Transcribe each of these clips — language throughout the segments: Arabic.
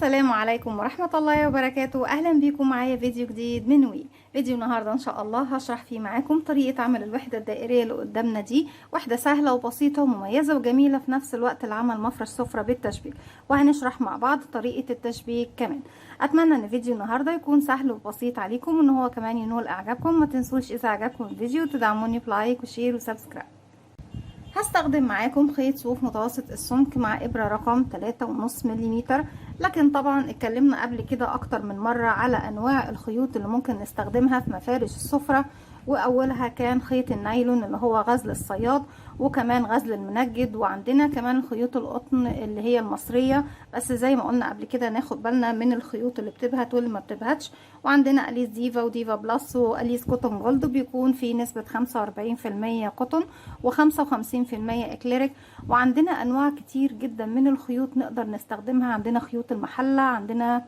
السلام عليكم ورحمة الله وبركاته. أهلا بيكم معايا فيديو جديد من وي. فيديو النهاردة إن شاء الله هشرح فيه معاكم طريقة عمل الوحدة الدائرية اللي قدامنا دي. وحدة سهلة وبسيطة ومميزة وجميلة في نفس الوقت لعمل مفرش سفرة بالتشبيك، وهنشرح مع بعض طريقة التشبيك كمان. أتمنى إن فيديو النهاردة يكون سهل وبسيط عليكم وإن هو كمان ينول إعجابكم. ما تنسوش إذا عجبكم الفيديو تدعموني بلايك وشير وسبسكرايب. هستخدم معاكم خيط صوف متوسط السمك مع إبرة رقم 3.5 ملم. لكن طبعا اتكلمنا قبل كده أكتر من مرة على أنواع الخيوط اللي ممكن نستخدمها في مفارش السفرة، وأولها كان خيط النايلون اللي هو غزل الصياد، وكمان غزل المنجد، وعندنا كمان خيوط القطن اللي هي المصرية. بس زي ما قلنا قبل كده ناخد بالنا من الخيوط اللي بتبهت واللي ما بتبهتش. وعندنا أليس ديفا وديفا بلس وأليس كوتون جولد، بيكون في نسبة 45% قطن و55% اكليريك. وعندنا أنواع كتير جدا من الخيوط نقدر نستخدمها. عندنا خيوط المحلة، عندنا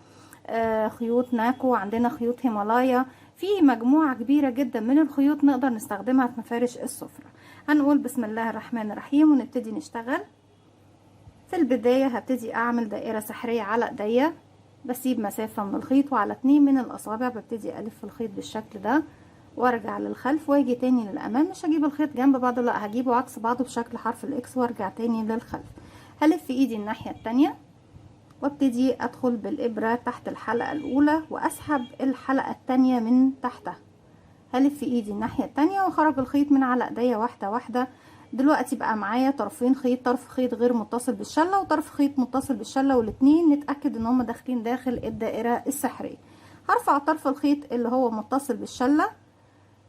خيوط ناكو، عندنا خيوط هيمالايا. في مجموعة كبيرة جدا من الخيوط نقدر نستخدمها في مفارش السفرة. هنقول بسم الله الرحمن الرحيم ونبتدي نشتغل. في البداية هبتدي اعمل دائرة سحرية على ايديا، بسيب مسافة من الخيط، وعلى 2 من الاصابع ببتدي الف الخيط بالشكل ده وارجع للخلف واجي تاني للامام. مش هجيب الخيط جنب بعضه، لا هجيبه عكس بعضه بشكل حرف الاكس وارجع تاني للخلف. هلف ايدي الناحية التانية وابتدي ادخل بالابرة تحت الحلقة الاولى واسحب الحلقة التانية من تحتها. هلف ايدي الناحية التانية واخرج الخيط من على ايديا واحدة واحدة. دلوقتي بقى معايا طرفين خيط، طرف خيط غير متصل بالشلة وطرف خيط متصل بالشلة، والاتنين نتأكد ان هما داخلين داخل الدائرة السحرية. هرفع طرف الخيط اللي هو متصل بالشلة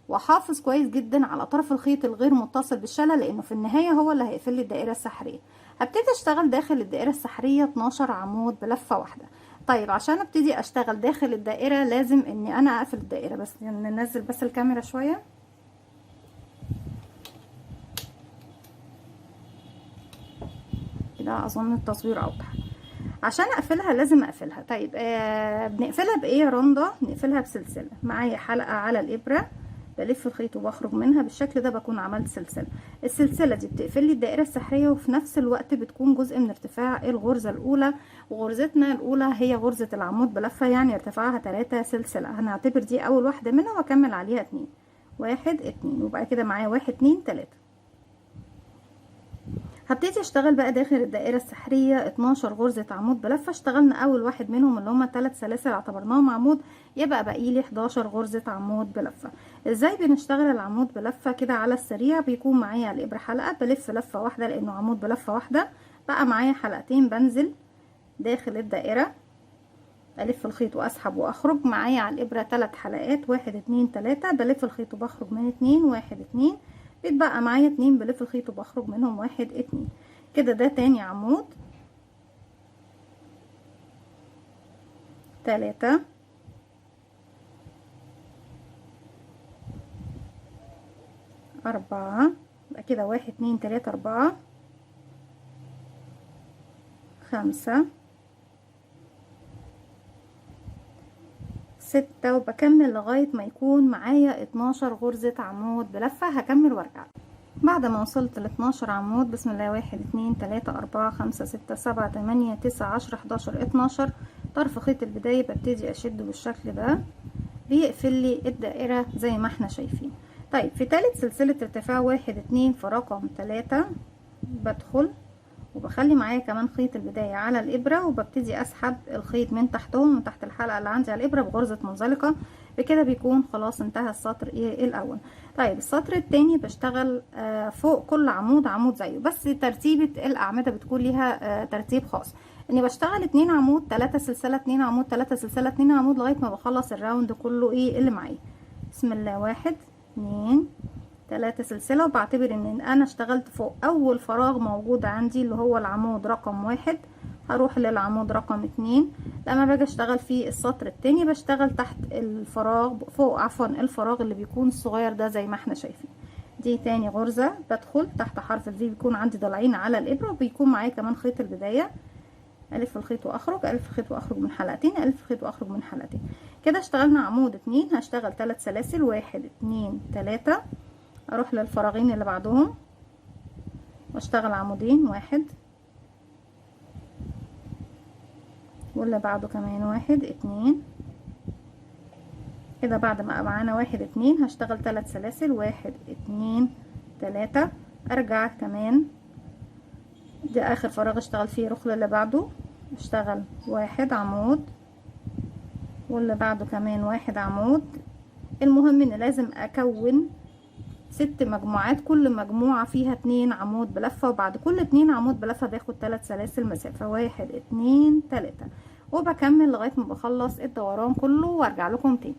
وحافظ كويس جدا على طرف الخيط الغير متصل بالشلة، لانه في النهاية هو اللي هيقفل لي الدائرة السحرية. هبتدي اشتغل داخل الدائرة السحرية 12 عمود بلفة واحدة. طيب عشان ابتدي اشتغل داخل الدائرة لازم اني انا اقفل الدائرة. بس ننزل بس الكاميرا شوية كده، اظن التصوير اوضح. عشان اقفلها لازم اقفلها. طيب بنقفلها بايه يا رندا؟ بنقفلها بسلسلة. معايا حلقة على الابرة، بلف الخيط وبخرج منها بالشكل ده، بكون عملت سلسلة. السلسلة دي بتقفل لي الدائرة السحرية، وفي نفس الوقت بتكون جزء من ارتفاع الغرزة الاولى. وغرزتنا الاولى هي غرزة العمود بلفة، يعني ارتفاعها 3 سلسلة. هنعتبر دي اول واحدة منها واكمل عليها 2. 1 2، وبقى كده معايا 1 2 3. هبتدي اشتغل بقى داخل الدائرة السحرية 12 غرزة عمود بلفة. اشتغلنا اول واحد منهم اللي هما 3 سلاسل اعتبرناهم عمود، يبقى باقي لي 11 غرزة عمود بلفة. ازاي بنشتغل العمود بلفة كده على السريع؟ بيكون معايا على الابرة حلقة، بلف لفة واحدة لانه عمود بلفة واحدة، بقى معايا حلقتين. بنزل داخل الدائرة، الف الخيط واسحب واخرج. معايا على الابرة 3 حلقات، 1 2 3، بلف الخيط وبخرج من 2 1 2، بيتبقى معايا 2 بلف الخيط وبخرج منهم 1 2. كده ده تاني عمود. 3 4، يبقى كده 1 2 3 4 5 6، وبكمل لغاية ما يكون معايا 12 غرزة عمود بلفة. هكمل وارجع. بعد ما وصلت ل 12 عمود، بسم الله، 1 2 3 4 5 6 7 8 9 10 11 12، طرف خيط البداية ببتدي اشده بالشكل ده، بيقفل لي الدائرة زي ما احنا شايفين. طيب في تالت سلسلة ارتفاع 1 2 في رقم 3 بدخل وبخلي معايا كمان خيط البداية على الابرة، وببتدي اسحب الخيط من تحتهم، من تحت الحلقة اللي عندي على الابرة بغرزة منزلقة. بكده بيكون خلاص انتهى السطر الاول. طيب السطر التاني بشتغل فوق كل عمود عمود زيه، بس ترتيبة الاعمدة بتكون ليها ترتيب خاص. اني بشتغل 2 عمود 3 سلسلة 2 عمود 3 سلسلة 2 عمود لغاية ما بخلص الراوند كله اللي معايا. بسم الله، 1 2 3 سلسلة، وبعتبر ان انا اشتغلت فوق اول فراغ موجود عندي اللي هو العمود رقم 1. هروح للعمود رقم 2. لما باجي اشتغل في السطر التاني بشتغل تحت الفراغ، فوق عفوا الفراغ اللي بيكون الصغير ده زي ما احنا شايفين. دي تاني غرزة بدخل تحت حرف الفي، بيكون عندي ضلعين على الابرة، وبيكون معايا كمان خيط البداية. الف الخيط واخرج، الف الخيط واخرج من حلقتين، الف الخيط واخرج من حلقتين. كده اشتغلنا عمود 2. هشتغل 3 سلاسل، 1 2 3، اروح للفراغين اللي بعدهم واشتغل عمودين، 1 واللي بعده كمان 1 2. كده بعد ما معانا 1 2 هشتغل 3 سلاسل، 1 2 3. ارجع كمان، ده اخر فراغ اشتغل فيه الرخل اللي بعده، اشتغل 1 عمود واللي بعده كمان 1 عمود. المهم ان لازم اكون 6 مجموعات، كل مجموعة فيها 2 عمود بلفة، وبعد كل 2 عمود بلفة باخد 3 سلاسل مسافة، 1 2 3. وبكمل لغاية ما بخلص الدوران كله وارجع لكم تاني.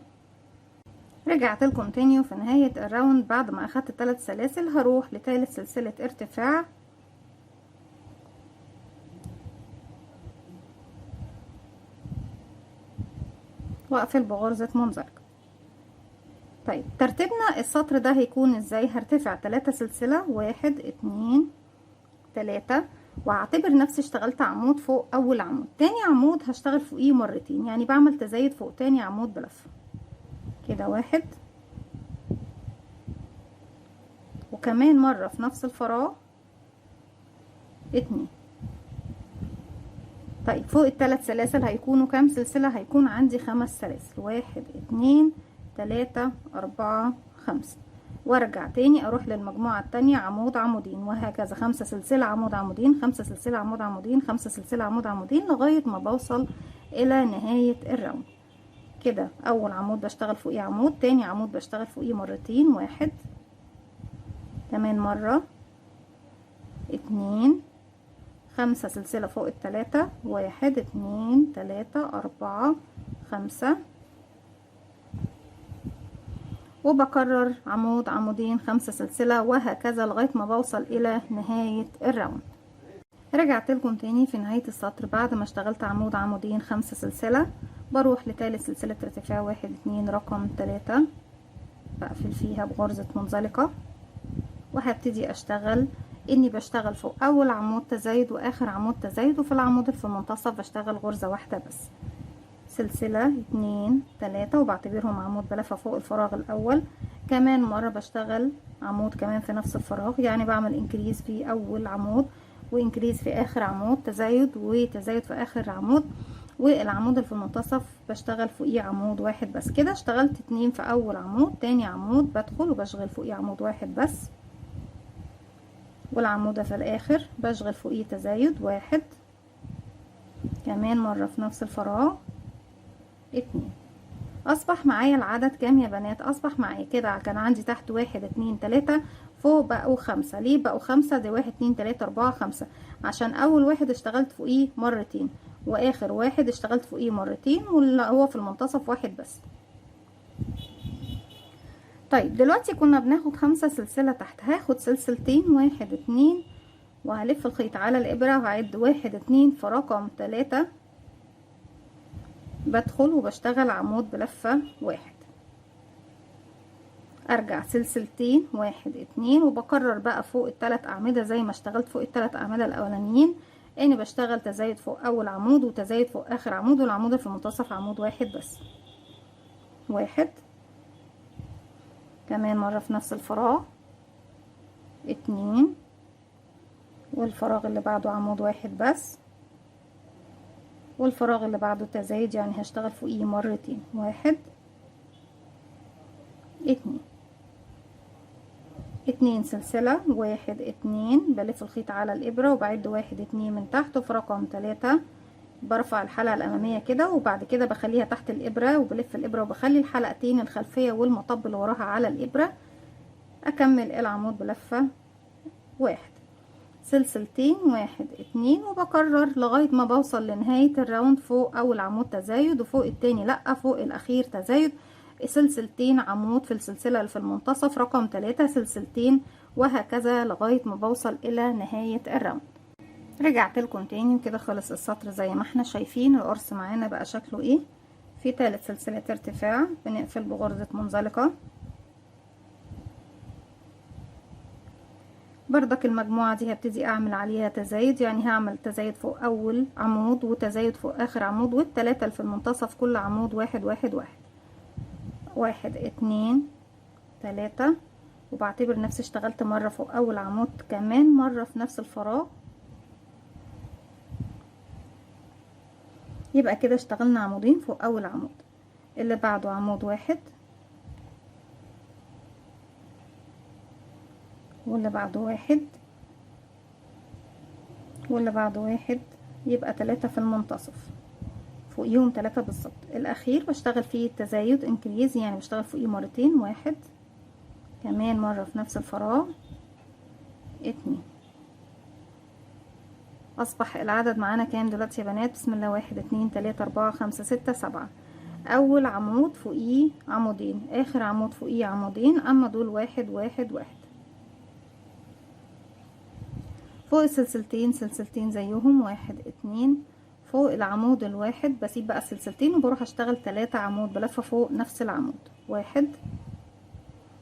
رجعت لكم تاني، وفي نهاية الراوند بعد ما اخدت 3 سلاسل هروح لثالث سلسلة ارتفاع، واقفل بغرزة منزلقة. طيب ترتيبنا السطر ده هيكون ازاي؟ هرتفع 3 سلسلة، 1 2 3، وهعتبر نفسي اشتغلت عمود فوق اول عمود. تاني عمود هشتغل فوقيه مرتين، يعني بعمل تزايد فوق تاني عمود بلفة كده، 1 وكمان مرة في نفس الفراغ 2. طيب فوق الثلاث سلاسل هيكونوا كام سلسلة؟ هيكون عندي 5 سلاسل، 1 2 3 4 5. وارجع تاني اروح للمجموعة التانية عمود عمودين، وهكذا 5 سلسلة عمود عمودين، 5 سلسلة عمود عمودين، 5 سلسلة عمود عمودين، لغاية ما بوصل الى نهاية الراوند. كده اول عمود بشتغل فوقيه عمود، تاني عمود بشتغل فوقيه مرتين، 1 كمان مرة 2، 5 سلسلة فوق التلاتة، 1 2 3 4 5. وبكرر عمود عمودين، 5 سلسلة، وهكذا لغاية ما بوصل الى نهاية الراوند. رجعت لكم تاني في نهاية السطر بعد ما اشتغلت عمود عمودين 5 سلسلة، بروح لثالث سلسلة ارتفاع 1 2 رقم 3، بقفل فيها بغرزة منزلقة، وهبتدي اشتغل اني بشتغل فوق اول عمود تزايد واخر عمود تزايد، وفي العمود اللي في المنتصف بشتغل غرزة واحدة بس، سلسلة 2 3، وبعتبرهم عمود بلفة فوق الفراغ الاول. كمان مرة بشتغل عمود كمان في نفس الفراغ، يعني بعمل انكريز في اول عمود وانكريز في اخر عمود، تزايد وتزايد في اخر عمود، والعمود اللي في المنتصف بشتغل فوقيه عمود واحد بس. كده اشتغلت 2 في اول عمود، تاني عمود بدخل وبشغل فوقيه عمود واحد بس، والعمود في الاخر بشغل فوقيه تزايد 1. كمان مرة في نفس الفراغ 2. اصبح معايا العدد كام يا بنات؟ اصبح معايا كده كان عندي تحت 1 2 3، فوق بقوا 5. ليه بقوا 5؟ دي 1 2 3 4 5، عشان اول واحد اشتغلت فوقيه مرتين، واخر واحد اشتغلت فوقيه مرتين، واللي هو في المنتصف واحد بس. طيب دلوقتي كنا بناخد 5 سلسلة تحت، هاخد سلسلتين، 1 2، وهلف الخيط على الابرة وهعد 1 2 في رقم 3، بدخل وبشتغل عمود بلفة 1، ارجع سلسلتين 1 2، وبكرر بقى فوق الثلاث اعمدة زي ما اشتغلت فوق الثلاث اعمدة الاولانيين، اني بشتغل تزايد فوق اول عمود وتزايد فوق اخر عمود، والعمود في المنتصف عمود واحد بس، 1. كمان مرة في نفس الفراغ 2، والفراغ اللي بعده عمود واحد بس، والفراغ اللي بعده تزايد، يعني هشتغل فوقيه مرتين، 1 2. 2 سلسلة، 1 2، بلف الخيط على الابرة وبعد 1 2 من تحت، وفي رقم 3 برفع الحلقة الامامية كده، وبعد كده بخليها تحت الابرة وبلف الابرة وبخلي الحلقتين الخلفية والمطب اللي وراها على الابرة، اكمل العمود بلفة 1، سلسلتين 1 2، وبكرر لغاية ما بوصل لنهاية الراوند. فوق اول عمود تزايد، وفوق التاني لأ، فوق الاخير تزايد، سلسلتين عمود في السلسلة اللي في المنتصف رقم 3، سلسلتين، وهكذا لغاية ما بوصل الى نهاية الراوند. رجعت لكم تاني، وكده خلص السطر زي ما احنا شايفين. القرص معانا بقى شكله ايه؟ في ثالث سلسلة ارتفاع بنقفل بغرزة منزلقة، بردك المجموعة دي هبتدي اعمل عليها تزايد، يعني هعمل تزايد فوق اول عمود وتزايد فوق اخر عمود، والثلاثة اللي في المنتصف كل عمود 1 1 1 1 2 3، وبعتبر نفسي اشتغلت مرة فوق اول عمود، كمان مرة في نفس الفراغ، يبقى كده اشتغلنا عمودين فوق اول عمود. اللي بعده عمود واحد، واللي بعده واحد، واللي بعده واحد، يبقى 3 في المنتصف، فوقيهم 3 بالظبط. الاخير بشتغل فيه التزايد انكريز، يعني بشتغل فوقيه مرتين، واحد، كمان مرة في نفس الفراغ، اتنين. اصبح العدد معانا كام دلوقتي يا بنات؟ بسم الله، 1 2 3 4 5 6 7. اول عمود فوقيه عمودين، اخر عمود فوقيه عمودين، اما دول واحد واحد واحد. فوق السلسلتين سلسلتين زيهم، واحد اتنين. فوق العمود الواحد بسيب بقى السلسلتين وبروح اشتغل 3 عمود بلفة فوق نفس العمود، واحد،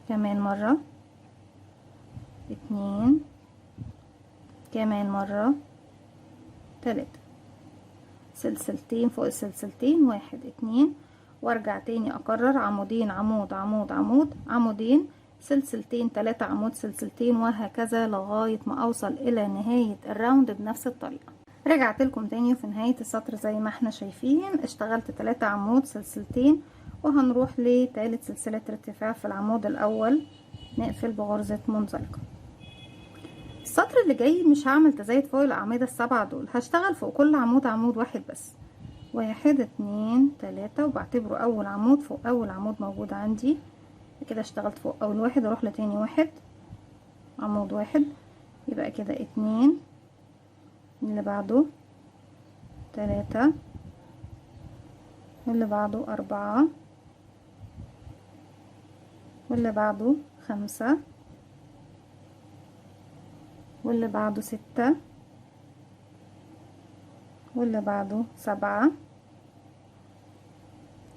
كمان مرة، اتنين، كمان مرة، 3 سلسلتين فوق السلسلتين، واحد اتنين، وارجع تاني اكرر عمودين، عمود عمود عمود، عمودين، سلسلتين، 3 عمود، سلسلتين، وهكذا لغاية ما اوصل الى نهاية الراوند بنفس الطريقة. رجعت لكم تاني وفي نهاية السطر زي ما احنا شايفين اشتغلت 3 عمود، سلسلتين، وهنروح لتالت سلسلة ارتفاع في العمود الاول، نقفل بغرزة منزلقة. السطر اللي جاي مش هعمل تزايد فوق الاعمدة ال7 دول، هشتغل فوق كل عمود عمود واحد بس، واحد اتنين تلاتة، وبعتبره اول عمود فوق اول عمود موجود عندي. كده اشتغلت فوق اول واحد، اروح لتاني واحد، عمود واحد، يبقى كده اتنين، اللي بعده تلاتة، واللي بعده 4، واللي بعده 5، واللي بعده 6، واللي بعده 7.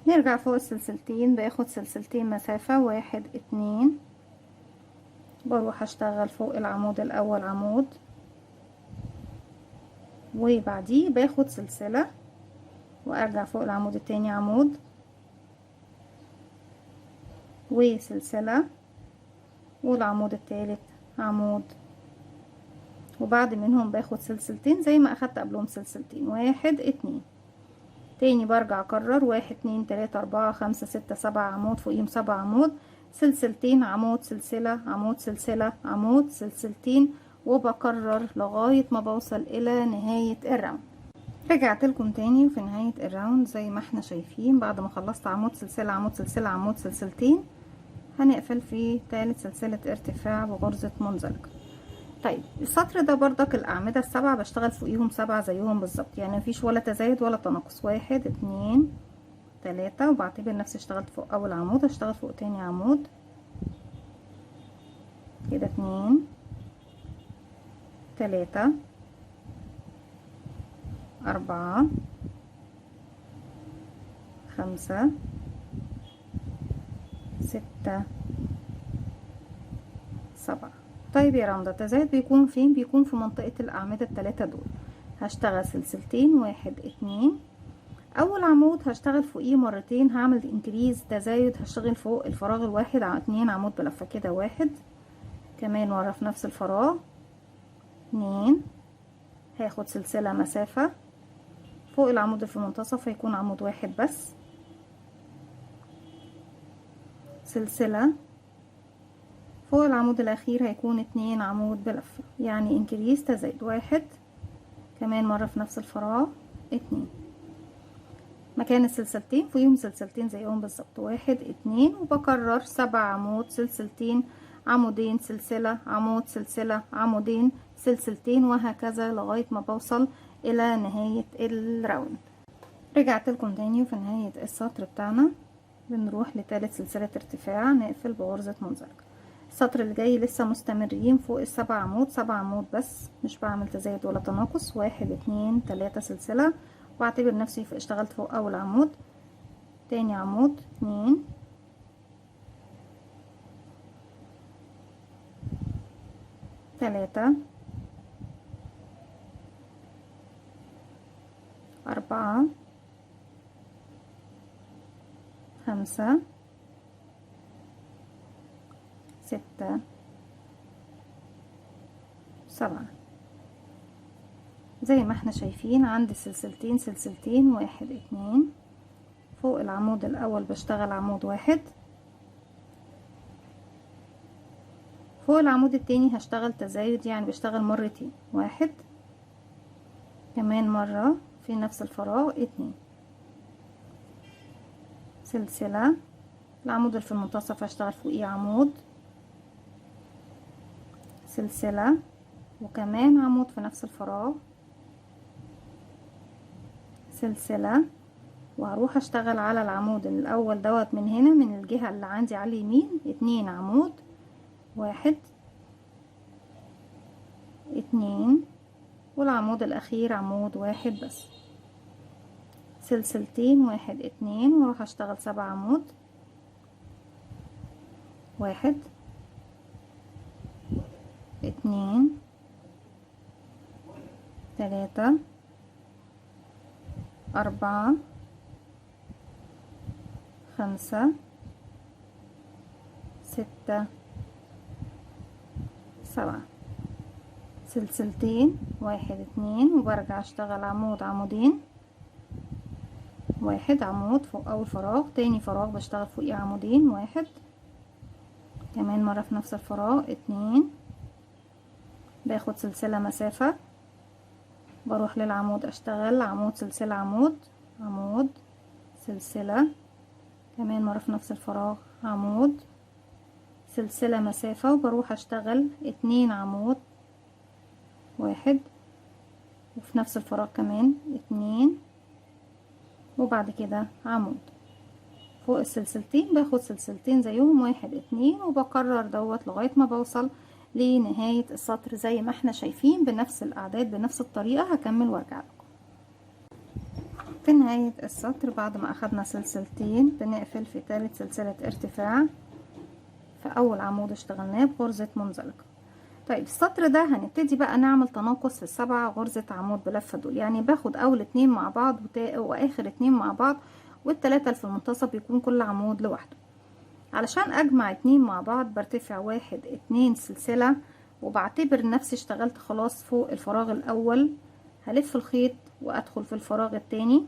نرجع فوق السلسلتين، باخد سلسلتين مسافة، واحد اتنين، بروح اشتغل فوق العمود الاول عمود، وبعديه باخد سلسلة وارجع فوق العمود التاني عمود وسلسلة، والعمود التالت عمود، وبعد منهم باخد سلسلتين زي ما اخدت قبلهم سلسلتين، واحد اتنين. تاني برجع اكرر، واحد اتنين تلاتة 4 5 6 7 عمود، فوقيهم 7 عمود، سلسلتين، عمود، سلسلة، عمود، سلسلة، عمود، سلسلتين، وبكرر لغاية ما بوصل الى نهاية الراوند. رجعت لكم تاني وفي نهاية الراوند زي ما احنا شايفين بعد ما خلصت عمود سلسلة عمود سلسلة عمود سلسلتين، هنقفل في تالت سلسلة ارتفاع بغرزة منزلقة. طيب السطر ده برضك الاعمدة ال7 بشتغل فوقيهم 7 زيهم بالظبط، يعني مفيش ولا تزايد ولا تناقص، واحد اتنين تلاتة، وبعتبر نفسي اشتغلت فوق اول عمود، اشتغل فوق تاني عمود، كده اتنين تلاتة 4 5 6 7. طيب يا رندا التزايد بيكون فين؟ بيكون في منطقة الأعمدة ال3 دول. هشتغل سلسلتين، واحد اتنين، أول عمود هشتغل فوقيه مرتين، هعمل انكريز تزايد، هشتغل فوق الفراغ الواحد اتنين عمود بلفة، كده واحد، كمان مرة في نفس الفراغ اتنين، هاخد سلسلة مسافة فوق العمود اللي في المنتصف هيكون عمود واحد بس، سلسلة فوق العمود الاخير هيكون 2 عمود بلفة، يعني انكريز تزايد، واحد، كمان مرة في نفس الفراغ اتنين، مكان السلسلتين فوقيهم سلسلتين زيهم بالظبط، واحد اتنين، وبكرر 7 عمود، سلسلتين، عمودين، سلسلة، عمود، سلسلة، عمودين، سلسلتين، وهكذا لغاية ما بوصل الى نهاية الراوند. رجعت لكم تاني وفي نهاية السطر بتاعنا بنروح لتالت سلسلة ارتفاع، نقفل بغرزة منزلقة. السطر اللي جاي لسه مستمرين فوق ال7 عمود، 7 عمود بس، مش بعمل تزايد ولا تناقص، واحد اتنين تلاتة سلسلة، واعتبر نفسي اشتغلت فوق اول عمود، تاني عمود، اتنين، تلاتة، 4 5 6 7. زي ما احنا شايفين عندي سلسلتين سلسلتين، 1 2. فوق العمود الاول بشتغل عمود واحد، فوق العمود التاني هشتغل تزايد، يعني بشتغل مرتين، 1 كمان مرة في نفس الفراغ 2 سلسلة. العمود اللي في المنتصف هشتغل فوقيه عمود، سلسلة، وكمان عمود في نفس الفراغ، سلسلة، وهروح اشتغل على العمود الاول دوت من هنا من الجهة اللي عندي على اليمين 2 عمود، 1 2، والعمود الاخير عمود واحد بس، سلسلتين 1 2، واروح اشتغل 7 عمود، 1 2 3 4 5 6 7 سلسلتين 1 2، وبرجع اشتغل عمود عمودين، 1 عمود فوق اول فراغ، تاني فراغ بشتغل فوقيه عمودين، 1 كمان مرة في نفس الفراغ، 2 باخد سلسلة مسافة، بروح للعمود اشتغل عمود سلسلة عمود عمود سلسلة، كمان مرة في نفس الفراغ عمود سلسلة مسافة، وبروح اشتغل 2 عمود، 1 وفي نفس الفراغ كمان 2، وبعد كده عمود فوق السلسلتين، باخد سلسلتين زيهم 1 2، وبكرر دوت لغاية ما بوصل لنهاية السطر زي ما احنا شايفين بنفس الاعداد بنفس الطريقة. هكمل وارجع لكم. في نهاية السطر بعد ما اخدنا سلسلتين بنقفل في ثالث سلسلة ارتفاع في اول عمود اشتغلناه بغرزة منزلقة. طيب السطر ده هنبتدي بقى نعمل تناقص في السبعة غرزة عمود بلفة دول، يعني باخد اول 2 مع بعض واخر 2 مع بعض، والتلاتة اللي في المنتصف يكون كل عمود لوحده. علشان اجمع 2 مع بعض برتفع 1 2 سلسلة، وبعتبر نفسي اشتغلت خلاص فوق الفراغ الاول، هلف الخيط وادخل في الفراغ التاني،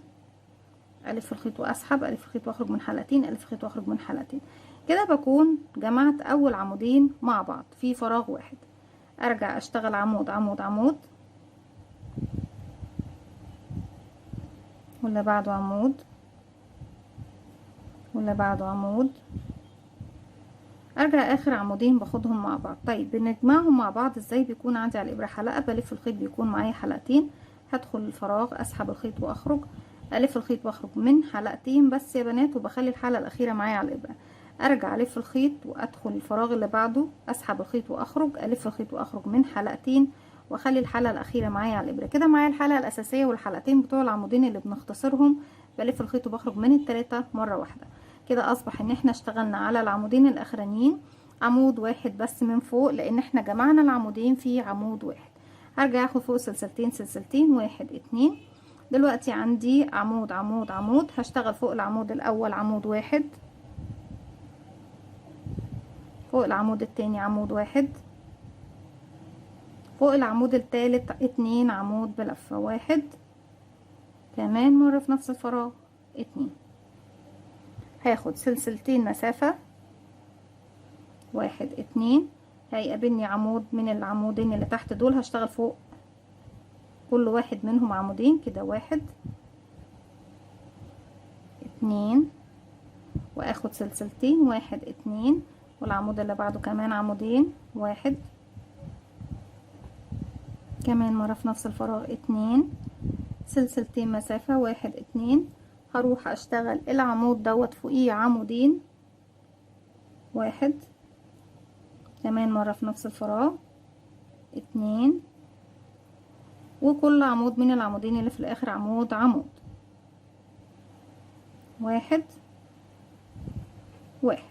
الف الخيط واسحب، الف الخيط واخرج من حلقتين، الف الخيط واخرج من حلقتين، كده بكون جمعت اول عمودين مع بعض في فراغ واحد. ارجع اشتغل عمود عمود عمود، واللي بعده عمود، واللي بعده عمود، ارجع اخر عمودين باخدهم مع بعض. طيب بنجمعهم مع بعض ازاي؟ بيكون عندي على الابره حلقه، بلف الخيط بيكون معايا حلقتين، هدخل الفراغ اسحب الخيط واخرج، الف الخيط واخرج من حلقتين بس يا بنات، وبخلي الحلقه الاخيره معايا على الابره. ارجع الف الخيط وادخل الفراغ اللي بعده، اسحب الخيط واخرج، الف الخيط واخرج من حلقتين، واخلي الحلقه الاخيره معايا على الابره. كده معايا الحلقه الاساسيه والحلقتين بتوع العمودين اللي بنختصرهم، بلف الخيط وبخرج من الثلاثه مره واحده. كده اصبح ان احنا اشتغلنا على العمودين الاخرانيين عمود واحد بس من فوق، لان احنا جمعنا العمودين في عمود واحد. هرجع اخد فوق سلسلتين سلسلتين، 1 2. دلوقتي عندي عمود عمود عمود، هشتغل فوق العمود الاول عمود واحد، فوق العمود التاني عمود واحد، فوق العمود التالت 2 عمود بلفة، 1 كمان مرة في نفس الفراغ 2. هاخد سلسلتين مسافة، 1 2، هيقابلني عمود من العمودين اللي تحت دول، هشتغل فوق كل واحد منهم عمودين كده، 1 2، واخد سلسلتين، 1 2، والعمود اللي بعده كمان عمودين، 1 كمان مرة في نفس الفراغ 2 سلسلتين مسافة، 1 2. هروح اشتغل العمود دوت فوقيه عمودين، 1 كمان مرة في نفس الفراغ 2، وكل عمود من العمودين اللي في الاخر عمود عمود، 1 1.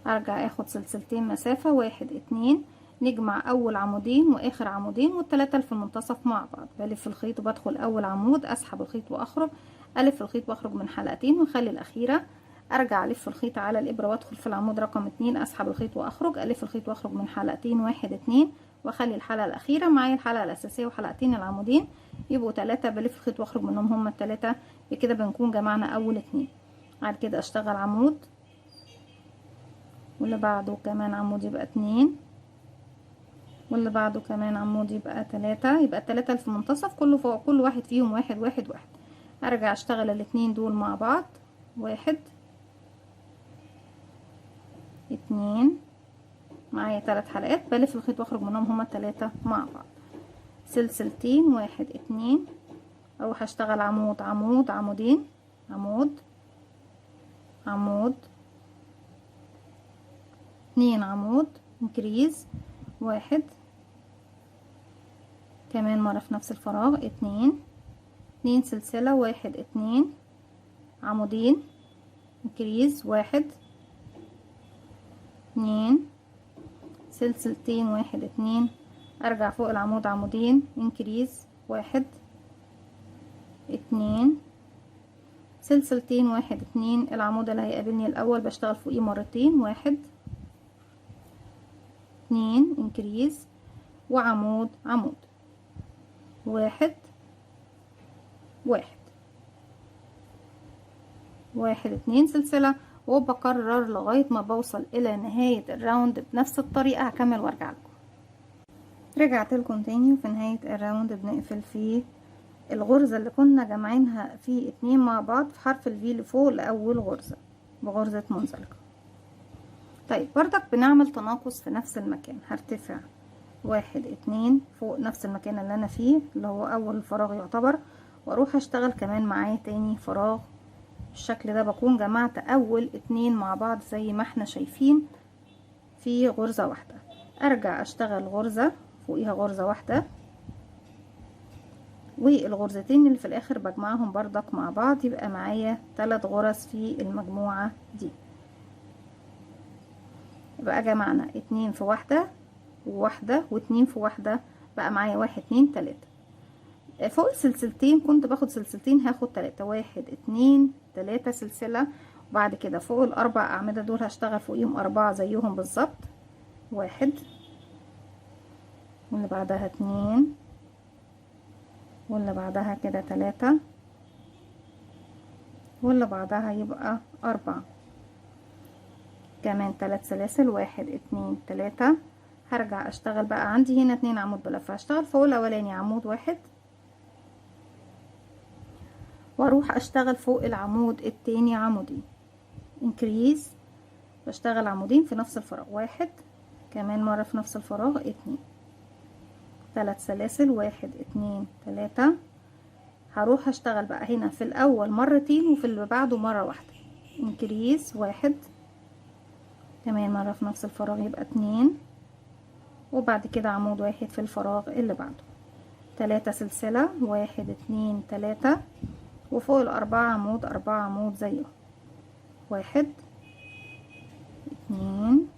ارجع اخد سلسلتين مسافة، 1 2، نجمع اول عمودين واخر عمودين والتلاتة اللي في المنتصف مع بعض، بلف الخيط وبدخل اول عمود، اسحب الخيط واخرج، الف الخيط واخرج من حلقتين واخلي الاخيرة، ارجع الف الخيط على الابرة وادخل في العمود رقم 2، اسحب الخيط واخرج، الف الخيط واخرج من حلقتين، 1 2، واخلي الحلقة الاخيرة معايا الحلقة الاساسية وحلقتين العمودين يبقوا 3، بلف الخيط واخرج منهم هما ال3. بكده بنكون جمعنا اول 2. بعد كده اشتغل عمود، واللي بعده كمان عمود يبقى 2، واللي بعده كمان عمود يبقى 3. يبقى ال3 اللي في المنتصف كله فوق كل واحد فيهم 1 1 1. ارجع اشتغل ال2 دول مع بعض، 1 2. معايا 3 حلقات، بلف الخيط واخرج منهم هما ال3 مع بعض. سلسلتين، 1 2. اروح اشتغل عمود عمود عمودين، عمود عمود 2 عمود انكريز، 1 كمان مرة في نفس الفراغ، 2 سلسلة، 1 2 عمودين انكريز، 1 2 سلسلتين، 1 2. ارجع فوق العمود عمودين انكريز، 1 2 سلسلتين، 1 2. العمود اللي هيقابلني الاول بشتغل فوقيه مرتين، 1 2 انكريز، وعمود عمود، 1 1 1 2 سلسلة. وبكرر لغاية ما بوصل الى نهاية الراوند بنفس الطريقة. هكمل وارجع لكم. رجعت لكم تاني، وفي نهاية الراوند بنقفل فيه الغرزة اللي كنا جمعينها في 2 مع بعض في حرف الفي اللي فوق لأول غرزة بغرزة منزلقة. طيب بردك بنعمل تناقص في نفس المكان. هرتفع 1 2 فوق نفس المكان اللي انا فيه اللي هو اول فراغ يعتبر، واروح اشتغل كمان معاه تاني فراغ بالشكل ده. بكون جمعت اول 2 مع بعض زي ما احنا شايفين في غرزة واحدة. ارجع اشتغل غرزة فوقيها غرزة واحدة، والغرزتين اللي في الاخر بجمعهم بردك مع بعض، يبقى معايا 3 غرز في المجموعة دي. يبقى جمعنا 2 في واحدة وواحدة و2 في واحدة، بقى معايا 1 2 3. فوق السلسلتين كنت باخد سلسلتين هاخد 3، 1 2 3 سلسلة. وبعد كده فوق الاربع اعمدة دول هشتغل فوقيهم 4 زيهم بالظبط، 1 واللي بعدها 2 واللي بعدها كده 3 واللي بعدها يبقى 4 كمان 3 سلاسل، 1 2 3. هرجع اشتغل بقى عندي هنا 2 عمود بلف. هشتغل فوق الاولاني عمود واحد، واروح اشتغل فوق العمود التاني عمودين انكريز. بشتغل عمودين في نفس الفراغ، 1 كمان مرة في نفس الفراغ، 2 3 سلاسل، 1 2 3. هروح اشتغل بقى هنا في الاول مرتين وفي اللي بعده مرة واحدة انكريز، 1 كمان مرة في نفس الفراغ يبقى 2، وبعد كده عمود واحد في الفراغ اللي بعده، 3 سلسلة، 1 2 3. وفوق الأربعة عمود 4 عمود زيهم، 1 2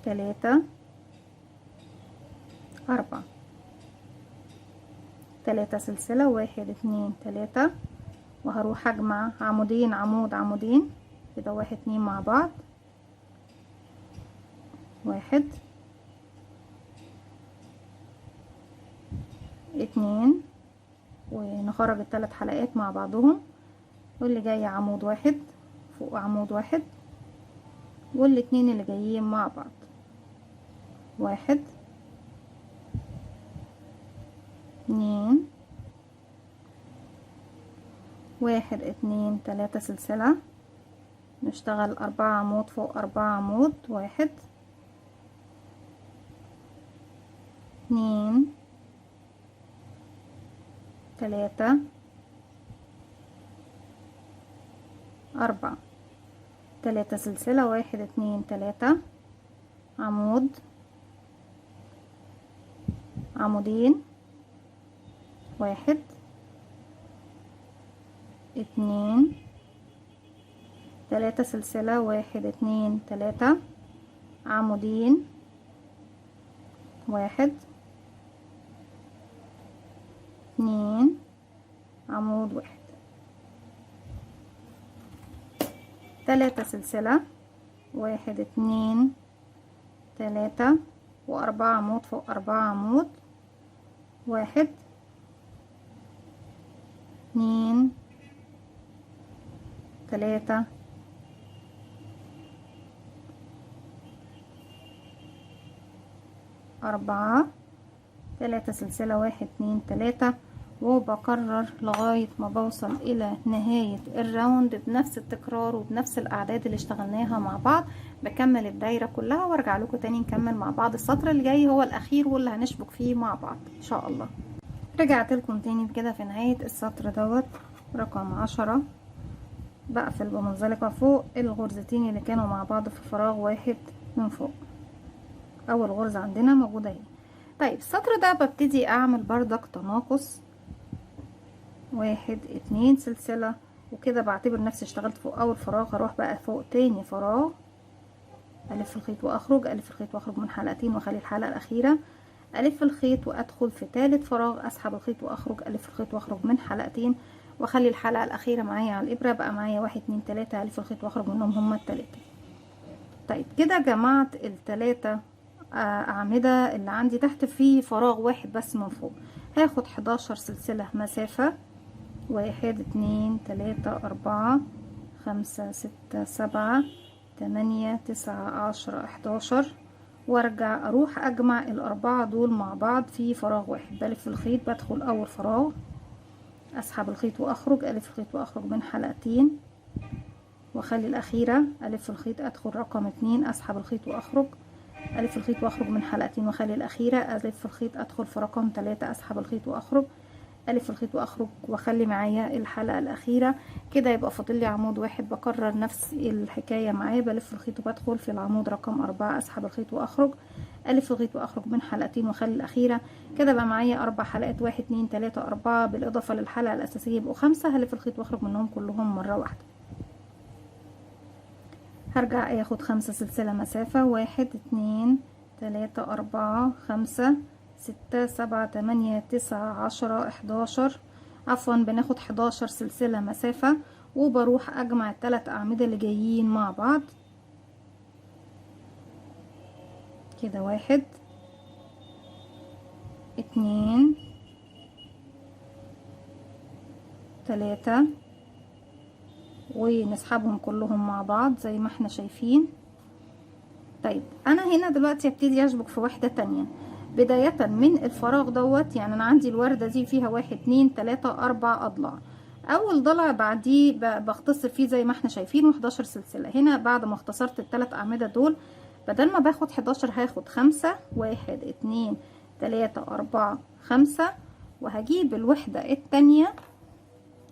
3 4 3 سلسلة، 1 2 3. وهروح اجمع عمودين عمود عمودين كده، 1 2 مع بعض، 1 2. ونخرج ال3 حلقات مع بعضهم، واللي جاي عمود واحد فوق عمود واحد، والاتنين اللي جايين مع بعض، 1 2 1 2 3 سلسلة. نشتغل 4 عمود فوق 4 عمود، 1 2 3 4 3 سلسلة، 1 2 3 عمود عمودين، 1 2 3 سلسلة، 1 2 3 عمودين، 1 2 عمود واحد، 3 سلسلة، 1 2 3 و4 عمود فوق 4 عمود، 1 2 3 4 3 سلسلة، 1 2 3، وبكرر لغاية ما بوصل الى نهاية الراوند بنفس التكرار وبنفس الاعداد اللي اشتغلناها مع بعض. بكمل الدايرة كلها وارجع لكم تاني نكمل مع بعض. السطر اللي جاي هو الاخير واللي هنشبك فيه مع بعض ان شاء الله. رجعت لكم تاني كده في نهاية السطر دوت رقم 10. بقفل بمنزلقة فوق الغرزتين اللي كانوا مع بعض في فراغ واحد من فوق. اول غرزة عندنا موجودة اهي. طيب السطر ده ببتدي اعمل بردك تناقص، 1 2 سلسلة، وكده بعتبر نفسي اشتغلت فوق اول فراغ. هروح بقى فوق تاني فراغ، الف الخيط واخرج، الف الخيط واخرج من حلقتين واخلي الحلقة الاخيرة، الف الخيط وادخل في تالت فراغ، اسحب الخيط واخرج، الف الخيط واخرج من حلقتين واخلي الحلقة الاخيرة معايا على الابرة. بقى معايا 1 2 3 الف الخيط واخرج منهم هما التلاتة. طيب كده جمعت التلاتة اعمدة اللي عندي تحت في فراغ واحد بس من فوق. هاخد 11 سلسلة مسافة، 1 2 3 4 5 6 7 8 9 10 11، وارجع اروح اجمع الاربعة دول مع بعض في فراغ واحد. بلف الخيط، بدخل اول فراغ، اسحب الخيط واخرج، الف الخيط واخرج من حلقتين واخلي الاخيرة، الف الخيط ادخل رقم 2، اسحب الخيط واخرج، الف الخيط واخرج من حلقتين واخلي الاخيرة، الف الخيط ادخل في رقم 3، اسحب الخيط واخرج، الف الخيط واخرج واخلي معايا الحلقة الاخيرة. كده يبقى فاضل لي عمود واحد. بكرر نفس الحكاية معايا، بلف الخيط وبدخل في العمود رقم 4، اسحب الخيط واخرج، الف الخيط واخرج من حلقتين واخلي الاخيرة. كده بقى معايا 4 حلقات، 1 2 3 4 بالاضافة للحلقة الاساسية يبقوا 5. هلف الخيط واخرج منهم كلهم مرة واحدة. هرجع اخد 5 سلسلة مسافة، 1 2 3 4 5 6 7 8 9 10 11، عفوا بناخد 11 سلسلة مسافة، وبروح اجمع الثلاث اعمدة اللي جايين مع بعض كده. 1 2 3 ونسحبهم كلهم مع بعض زي ما احنا شايفين. طيب انا هنا دلوقتي ابتدي اشبك في واحدة تانية بداية من الفراغ دوت. يعني انا عندي الوردة دي فيها 1 2 3 4 اضلاع. اول ضلع بعديه بختصر فيه زي ما احنا شايفين 11 سلسلة. هنا بعد ما اختصرت الثلاث اعمدة دول، بدل ما باخد 11 هاخد 5، 1 2 3 4 5، وهجيب الوحدة التانية.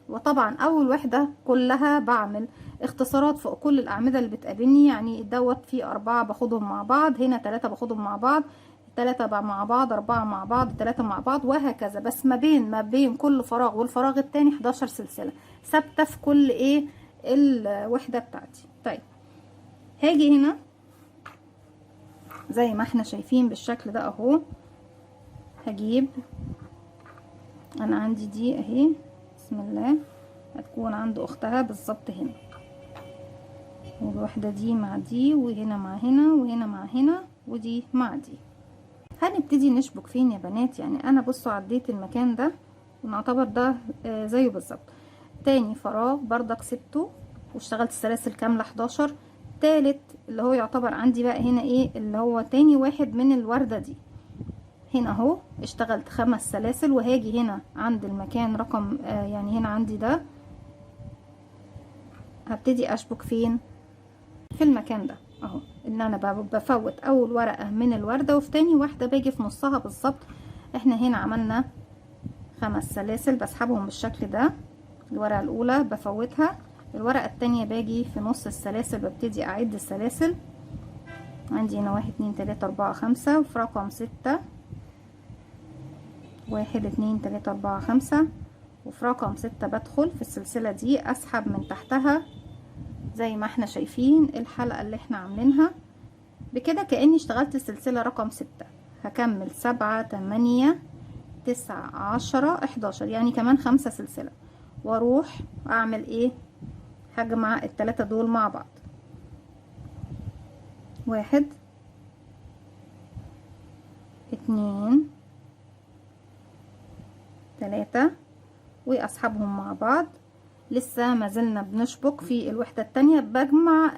وطبعا اول وحدة كلها بعمل اختصارات فوق كل الاعمدة اللي بتقابلني. يعني دوت فيه 4 باخدهم مع بعض، هنا 3 باخدهم مع بعض، 3 مع بعض، 4 مع بعض، 3 مع بعض، وهكذا. بس ما بين كل فراغ والفراغ التاني 11 سلسلة ثابتة في كل ايه الوحدة بتاعتي. طيب هاجي هنا زي ما احنا شايفين بالشكل ده اهو. هجيب، انا عندي دي اهي بسم الله، هتكون عند اختها بالظبط هنا، والوحدة دي مع دي، وهنا مع هنا، وهنا مع هنا، ودي مع دي. هنبتدي نشبك فين يا بنات؟ يعني انا بصوا عديت المكان ده ونعتبر ده زيه بالظبط. تاني فراغ بردك سبته واشتغلت السلاسل كاملة 11. تالت اللي هو يعتبر عندي بقى هنا ايه اللي هو تاني واحد من الوردة دي، هنا اهو اشتغلت 5 سلاسل. وهاجي هنا عند المكان رقم يعني هنا عندي ده، هبتدي اشبك فين؟ في المكان ده اهو، ان انا بفوت اول ورقة من الوردة وفي تاني واحدة باجي في نصها بالظبط. احنا هنا عملنا 5 سلاسل بسحبهم بالشكل ده. الورقة الاولى بفوتها، الورقة التانية باجي في نص السلاسل ببتدي اعد السلاسل. عندي هنا 1 2 3 4 5، وفي رقم 6 1 2 3 4 5، وفي رقم 6 بدخل في السلسلة دي اسحب من تحتها زي ما احنا شايفين الحلقة اللي احنا عاملينها. بكده كأني اشتغلت السلسلة رقم 6. هكمل 7 8 9 10 11، يعني كمان 5 سلسلة، واروح اعمل ايه؟ هجمع الثلاثة دول مع بعض. 1 2 3 واسحبهم مع بعض. لسه ما زلنا بنشبك في الوحدة التانية، بجمع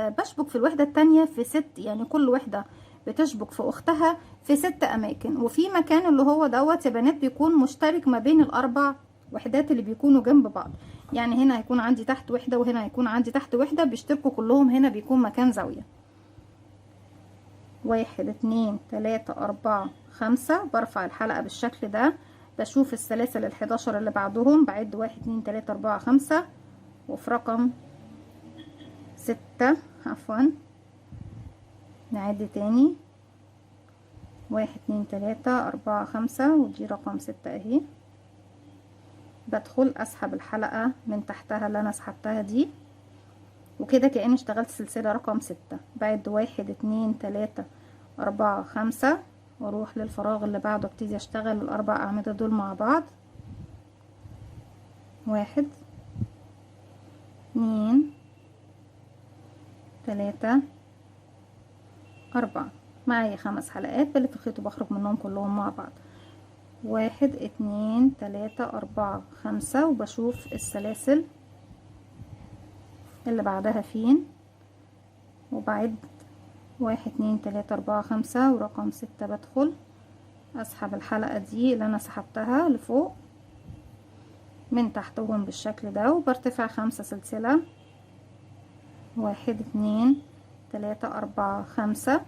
بشبك في الوحدة التانية في 6، يعني كل وحدة بتشبك في اختها في 6 اماكن. وفي مكان اللي هو دوت يا بنات بيكون مشترك ما بين الاربع وحدات اللي بيكونوا جنب بعض. يعني هنا هيكون عندي تحت وحدة وهنا هيكون عندي تحت وحدة، بيشتركوا كلهم هنا، بيكون مكان زاوية. 1 2 3 4 5. برفع الحلقة بالشكل ده، بشوف السلاسل ال11 اللي بعدهم، بعد 1 2 3 4 5، وفي رقم 6 عفوا نعد تاني 1 2 3 4 5، ودي رقم 6 اهي. بدخل اسحب الحلقة من تحتها اللي انا سحبتها دي، وكده كأني اشتغلت سلسلة رقم 6. بعد 1 2 3 4 5، واروح للفراغ اللي بعده، ابتدي اشتغل الاربع اعمدة دول مع بعض. 1 2 3 4. معايا 5 حلقات بلف الخيط وبخرج منهم كلهم مع بعض. 1 2 3 4 5، وبشوف السلاسل اللي بعدها فين، وبعد 1 2 3 4 5 ورقم 6. بدخل اسحب الحلقة دي اللي انا سحبتها لفوق من تحتهم بالشكل ده، وبرتفع 5 سلسلة. 1 2 3 4 5.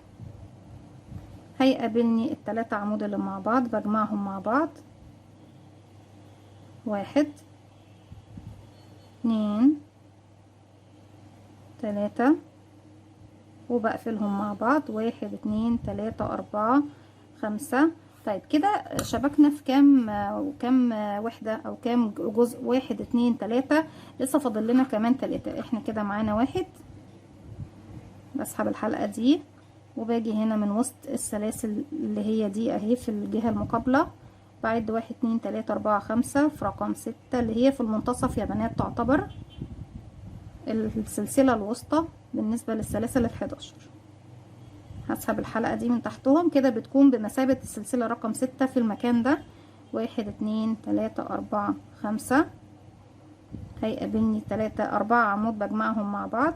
هيقابلني ال3 عمود اللي مع بعض، بجمعهم مع بعض. 1 2 3، وبقفلهم مع بعض. 1 2 3 4 5. طيب كده شبكنا في كام وحدة او كام جزء؟ 1 2 3. لسه فاضل لنا كمان 3. احنا كده معانا 1. بسحب الحلقة دي وباجي هنا من وسط السلاسل اللي هي دي اهي في الجهة المقابلة، بعد 1 2 3 4 5 في رقم 6 اللي هي في المنتصف يا بنات، تعتبر السلسلة الوسطى بالنسبة للسلاسل ال11. هسحب الحلقة دي من تحتهم كده، بتكون بمثابة السلسلة رقم 6 في المكان ده. 1 2 3 4 5. هيقابلني 4 عمود بجمعهم مع بعض.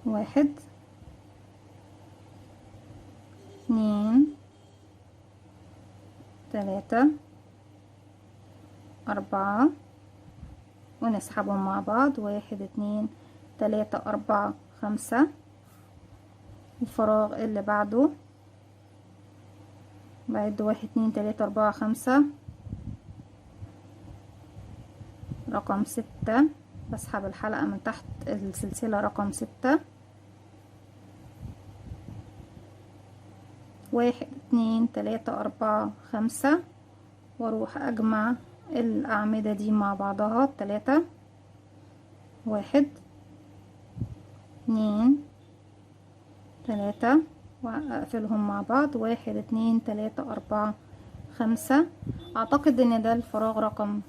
1 2 3 4، ونسحبهم مع بعض. 1 2 3 4 5. الفراغ اللي بعده بعد 1 2 3 4 5 رقم 6. بسحب الحلقة من تحت السلسلة رقم 6. 1 2 3 4 5، واروح اجمع الاعمدة دي مع بعضها 3. 1 2 3، واقفلهم مع بعض. 1 2 3 4 5. اعتقد ان ده الفراغ رقم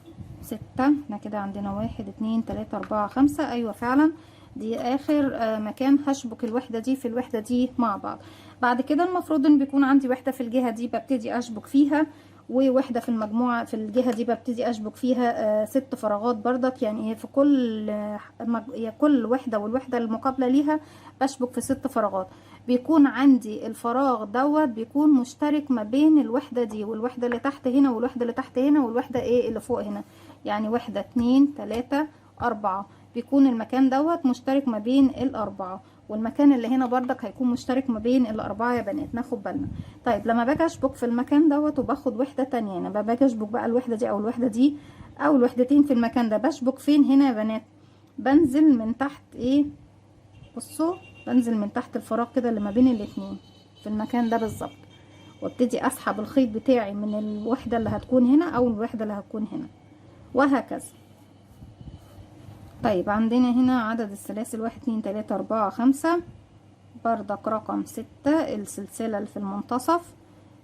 6. احنا كده عندنا 1 2 3 4 5. ايوه فعلا دي اخر مكان هشبك الوحدة دي في الوحدة دي مع بعض. بعد كده المفروض ان بيكون عندي وحدة في الجهة دي ببتدي اشبك فيها، ووحدة في المجموعة في الجهة دي ببتدي اشبك فيها 6 فراغات بردك. يعني في كل وحدة والوحدة المقابلة ليها بشبك في 6 فراغات. بيكون عندي الفراغ دوت بيكون مشترك ما بين الوحدة دي والوحدة اللي تحت هنا والوحدة اللي تحت هنا والوحدة اللي فوق هنا. يعني 1 2 3 4 بيكون المكان دوت مشترك ما بين الأربعة، والمكان اللي هنا بردك هيكون مشترك ما بين الأربعة يا بنات، ناخد بالنا. طيب لما باجي اشبك في المكان دوت وباخد وحدة تانية، يعني باجي اشبك بقى الوحدة دي او الوحدة دي او الوحدتين في المكان ده، بشبك فين هنا يا بنات؟ بنزل من تحت بصوا، بنزل من تحت الفراغ كده اللي ما بين الاتنين في المكان ده بالظبط، وابتدي اسحب الخيط بتاعي من الوحدة اللي هتكون هنا او الوحدة اللي هتكون هنا، وهكذا. طيب عندنا هنا عدد السلاسل 1 2 3 4 5 بردك رقم 6 السلسلة اللي في المنتصف.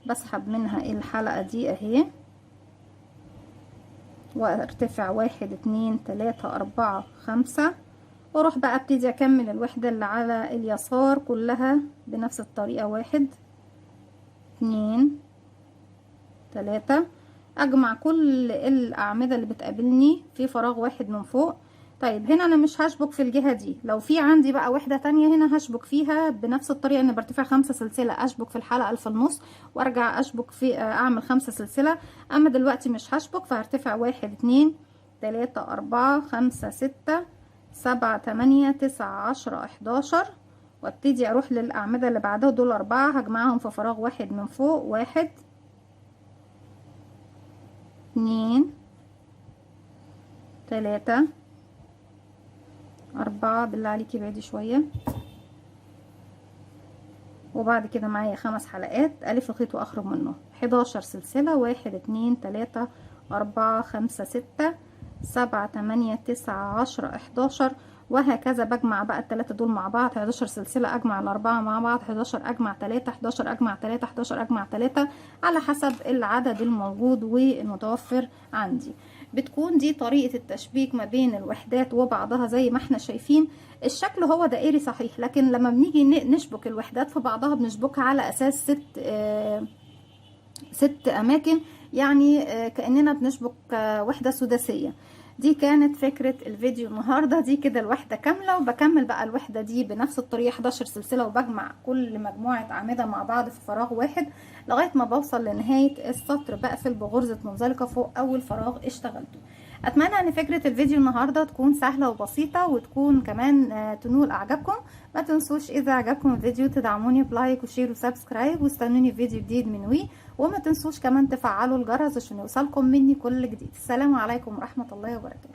بسحب منها الحلقة دي اهي، وارتفع 1 2 3 4 5، واروح بقى ابتدي اكمل الوحدة اللي على اليسار كلها بنفس الطريقة. 1 2 3. اجمع كل الاعمدة اللي بتقابلني في فراغ واحد من فوق. طيب هنا انا مش هشبك في الجهة دي، لو في عندي بقى وحدة تانية هنا هشبك فيها بنفس الطريقة، ان برتفع 5 سلسلة اشبك في الحلقة اللي في النص وارجع اشبك في اعمل 5 سلسلة. اما دلوقتي مش هشبك، فهرتفع 1 2 3 4 5 6 7 8 9 10 11، وابتدي اروح للاعمدة اللي بعدها، دول 4 هجمعهم في فراغ واحد من فوق. 1 2 3 4. بالله عليكي بعدي شوية. وبعد كده معايا 5 حلقات الف الخيط واخرج منه 11 سلسلة. 1 2 3 4 5 6 7 8 9 10 11، وهكذا بجمع بقى الثلاثة دول مع بعض. 11 سلسلة اجمع الاربعة مع بعض، 11 اجمع 3، 11 اجمع 3، 11 اجمع 3، على حسب العدد الموجود والمتوفر عندي. بتكون دي طريقة التشبيك ما بين الوحدات وبعضها. زي ما احنا شايفين الشكل هو دائري صحيح، لكن لما بنيجي نشبك الوحدات في بعضها بنشبكها على اساس ست اماكن، يعني كأننا بنشبك وحدة سداسية. دي كانت فكرة الفيديو النهاردة. دي كده الوحدة كاملة، وبكمل بقى الوحدة دي بنفس الطريقة 11 سلسلة، وبجمع كل مجموعة أعمدة مع بعض في فراغ واحد لغاية ما بوصل لنهاية السطر، بقفل بغرزة منزلقة فوق أول فراغ اشتغلته. اتمنى ان فكرة الفيديو النهاردة تكون سهلة وبسيطة، وتكون كمان تنول اعجابكم. ما تنسوش اذا عجبكم الفيديو تدعموني بلايك وشير وسبسكرايب، واستنوني في فيديو جديد من وي. وما تنسوش كمان تفعلوا الجرس عشان يوصلكم مني كل جديد. السلام عليكم ورحمة الله وبركاته.